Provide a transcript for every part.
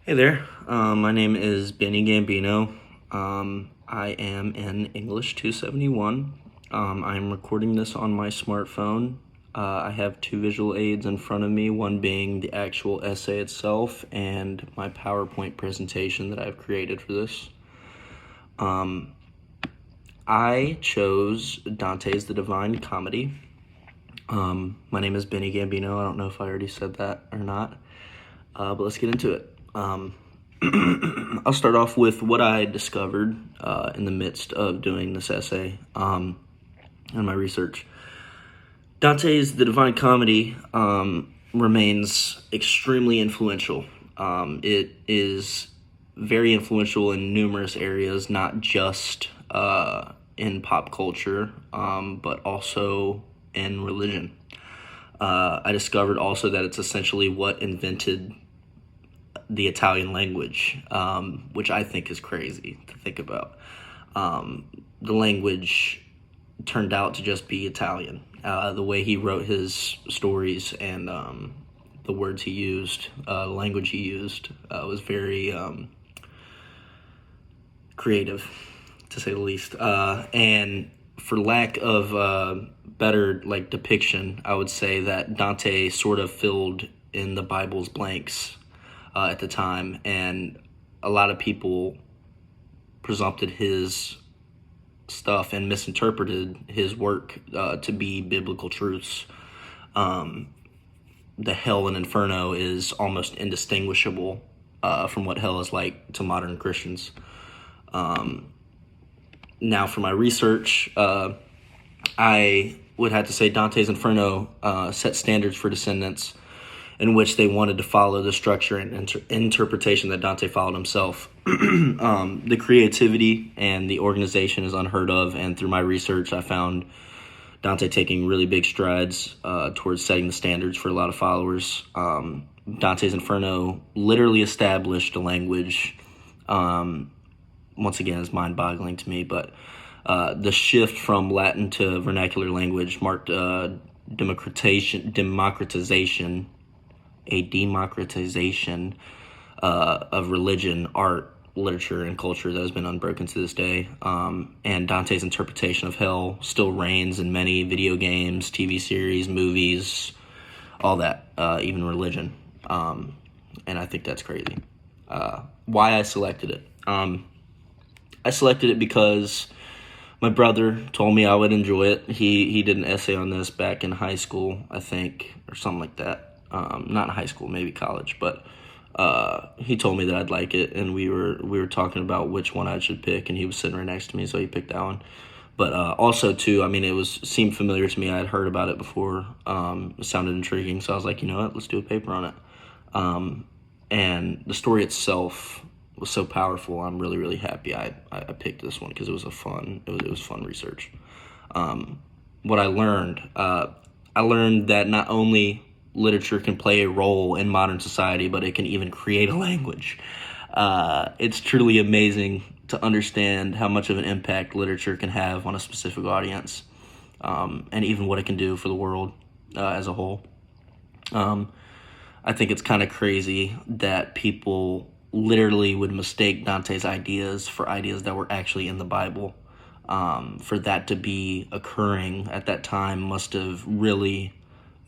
Hey there, my name is Benny Gambino. I am in English 271. I'm recording this on my smartphone. I have two visual aids in front of me, one being the actual essay itself and my PowerPoint presentation that I've created for this. I chose Dante's The Divine Comedy. My name is Benny Gambino. I don't know if I already said that or not, but let's get into it. I'll start off with what I discovered in the midst of doing this essay and my research. Dante's The Divine Comedy remains extremely influential. It is very influential in numerous areas, not just in pop culture, but also in religion. I discovered also that it's essentially what invented the Italian language, which I think is crazy to think about. The language turned out to just be Italian. The way he wrote his stories and the words he used, the language he used, was very creative, to say the least. And for lack of better depiction, I would say that Dante sort of filled in the Bible's blanks at the time, and a lot of people presumpted his stuff and misinterpreted his work to be biblical truths. The hell and inferno is almost indistinguishable from what hell is like to modern Christians. Now, for my research, I would have to say Dante's Inferno set standards for descendants in which they wanted to follow the structure and interpretation that Dante followed himself. The creativity and the organization is unheard of, and through my research, I found Dante taking really big strides towards setting the standards for a lot of followers. Dante's Inferno literally established a language. Once again, is mind-boggling to me, but the shift from Latin to vernacular language marked democratization of religion, art, literature, and culture that has been unbroken to this day. And Dante's interpretation of hell still reigns in many video games, TV series, movies, all that, even religion. And I think that's crazy. Why I selected it. I selected it because my brother told me I would enjoy it. He did an essay on this back in high school, I think, or something like that. Not in high school, maybe college, but he told me that I'd like it, and we were talking about which one I should pick, and he was sitting right next to me, so he picked that one. But also too, I mean, seemed familiar to me. I had heard about it before. It sounded intriguing, so I was like, you know what, let's do a paper on it. And the story itself was so powerful. I'm really, really happy I picked this one because it was fun research. What I learned that not only literature can play a role in modern society, but it can even create a language. It's truly amazing to understand how much of an impact literature can have on a specific audience, and even what it can do for the world as a whole. I think it's kind of crazy that people literally would mistake Dante's ideas for ideas that were actually in the Bible. For that to be occurring at that time must have really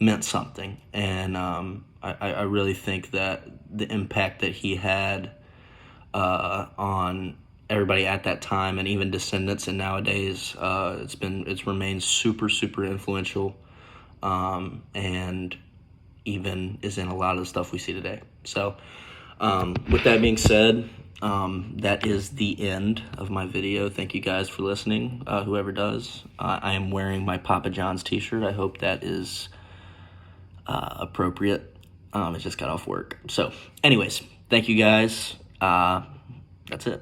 meant something, and I really think that the impact that he had on everybody at that time, and even descendants and nowadays, it's remained super, super influential, and even is in a lot of the stuff we see today. So with that being said, that is the end of my video. Thank you guys for listening, whoever does. I am wearing my Papa John's t-shirt. I hope that is appropriate. It just got off work. So anyways, thank you guys. That's it.